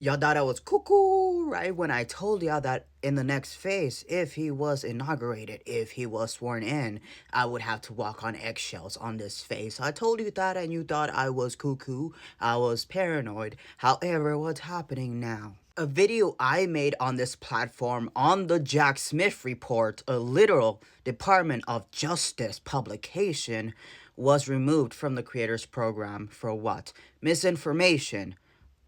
Y'all thought I was cuckoo, right? When I told y'all that in the next phase, if he was inaugurated, if he was sworn in, I would have to walk on eggshells on this phase. I told you that and you thought I was cuckoo. I was paranoid. However, what's happening now? A video I made on this platform on the Jack Smith report, a literal Department of Justice publication, was removed from the creators program for what? Misinformation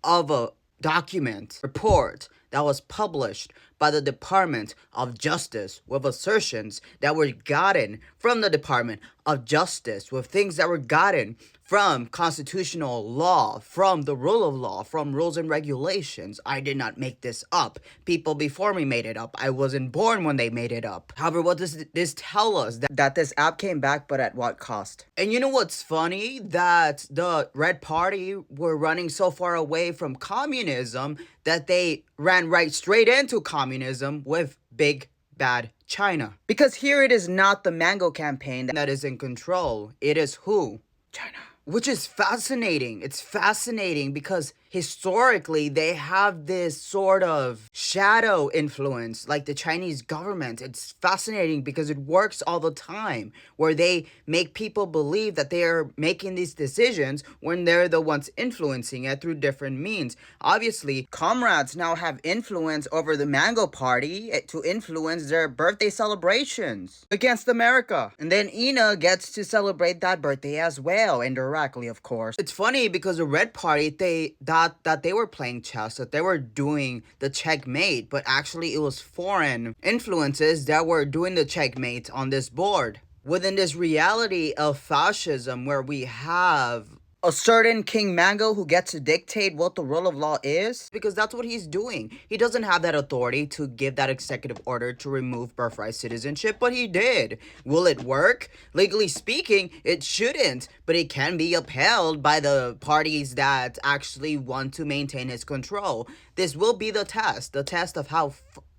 of a document report that was published by the Department of Justice with assertions that were gotten from the Department of Justice, with things that were gotten from constitutional law, from the rule of law, from rules and regulations. I did not make this up. People before me made it up. I wasn't born when they made it up. However, what does this tell us? That this app came back, but at what cost? And you know what's funny? That the Red Party were running so far away from communism that they ran right straight into communism with big bad China. Because here it is not the Mango campaign that is in control. It is who? China. Which is fascinating. It's fascinating because historically they have this sort of shadow influence like the Chinese government. It's fascinating because it works all the time, where they make people believe that they are making these decisions when they're the ones influencing it through different means. Obviously, comrades now have influence over the Mango Party to influence their birthday celebrations against America. And then Ina gets to celebrate that birthday as well, indirectly, of course. It's funny because the Red Party, they thought that they were playing chess, that they were doing the checkmate, but actually it was foreign influences that were doing the checkmate on this board. Within this reality of fascism, where we have a certain King Mango who gets to dictate what the rule of law is, because that's what he's doing. He doesn't have that authority to give that executive order to remove birthright citizenship, but he did. Will it work? Legally speaking, it shouldn't, but it can be upheld by the parties that actually want to maintain his control. This will be the test of how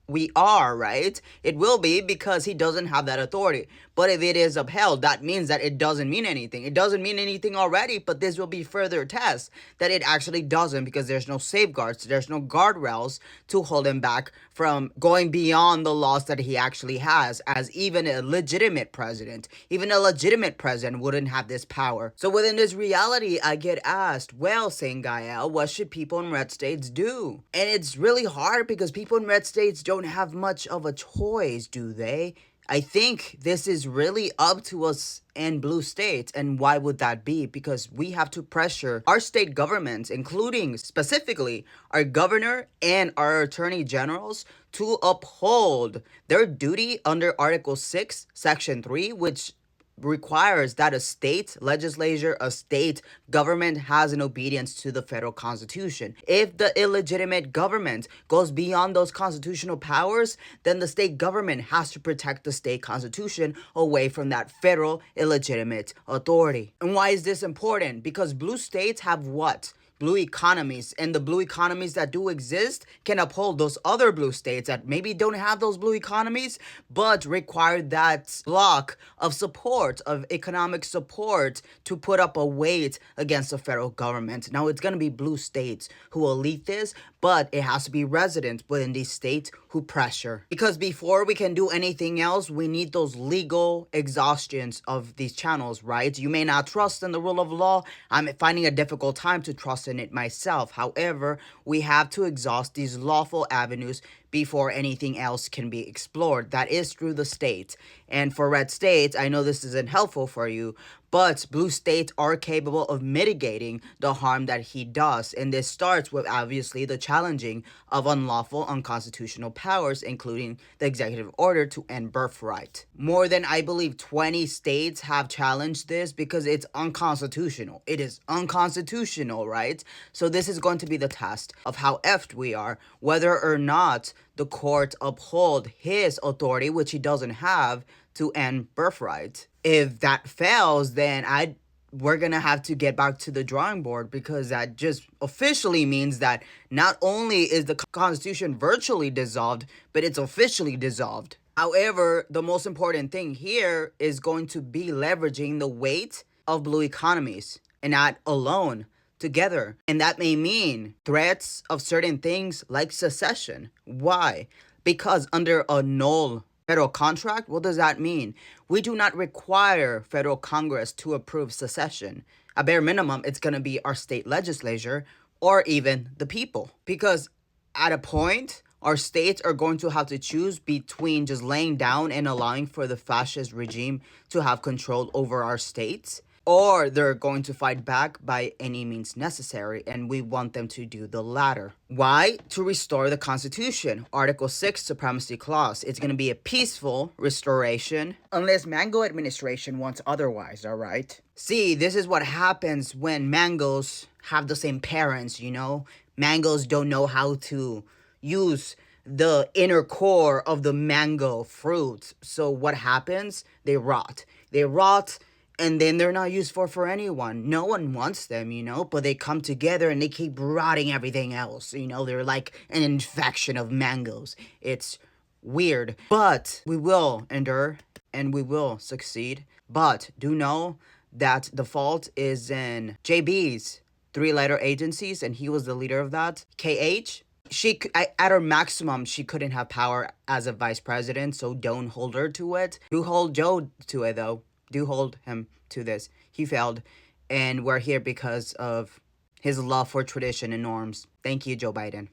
we are, right? It will be, because he doesn't have that authority. But if it is upheld, that means that it doesn't mean anything. It doesn't mean anything already, but this will be further test that it actually doesn't, because there's no safeguards, there's no guardrails to hold him back from going beyond the laws that he actually has, as even a legitimate president. Even a legitimate president wouldn't have this power. So within this reality, I get asked, well, Saint Gael, what should people in red states do? And it's really hard because people in red states don't have much of a choice, do they? I think this is really up to us in blue states. And why would that be? Because we have to pressure our state governments, including specifically our governor and our attorney generals, to uphold their duty under Article 6, Section 3, which requires that a state legislature, a state government has an obedience to the federal constitution. If the illegitimate government goes beyond those constitutional powers, then the state government has to protect the state constitution away from that federal illegitimate authority. And why is this important? Because blue states have what? Blue economies, and the blue economies that do exist can uphold those other blue states that maybe don't have those blue economies but require that block of support, of economic support, to put up a weight against the federal government. Now it's going to be blue states who will lead this, but it has to be residents within these states who pressure, because before we can do anything else, we need those legal exhaustions of these channels, right? You may not trust in the rule of law. I'm finding a difficult time to trust in it myself. However, we have to exhaust these lawful avenues before anything else can be explored. That is through the state. And for red states, I know this isn't helpful for you, but blue states are capable of mitigating the harm that he does. And this starts with, obviously, the challenging of unlawful, unconstitutional powers, including the executive order to end birthright. More than, I believe, 20 states have challenged this because it's unconstitutional. It is unconstitutional, right? So this is going to be the test of how effed we are, whether or not the court uphold his authority, which he doesn't have, to end birthright. If that fails, then we're gonna have to get back to the drawing board, because that just officially means that not only is the Constitution virtually dissolved, but it's officially dissolved. However, the most important thing here is going to be leveraging the weight of blue economies, and not alone together. And that may mean threats of certain things like secession. Why? Because under a null federal contract, what does that mean? We do not require federal Congress to approve secession. At bare minimum, it's going to be our state legislature or even the people. Because at a point, our states are going to have to choose between just laying down and allowing for the fascist regime to have control over our states, or they're going to fight back by any means necessary, and we want them to do the latter. Why? To restore the Constitution. Article 6, Supremacy Clause. It's going to be a peaceful restoration, unless Mango administration wants otherwise, all right? See, this is what happens when mangoes have the same parents, you know? Mangoes don't know how to use the inner core of the mango fruit. So what happens? They rot. They rot, and then they're not useful for anyone. No one wants them, you know, but they come together and they keep rotting everything else. You know, they're like an infection of mangoes. It's weird, but we will endure and we will succeed. But do know that the fault is in JB's three-letter agencies, and he was the leader of that. KH, at her maximum, she couldn't have power as a vice president, so don't hold her to it. Do hold Joe to it, though. Do hold him to this. He failed, and we're here because of his love for tradition and norms. Thank you, Joe Biden.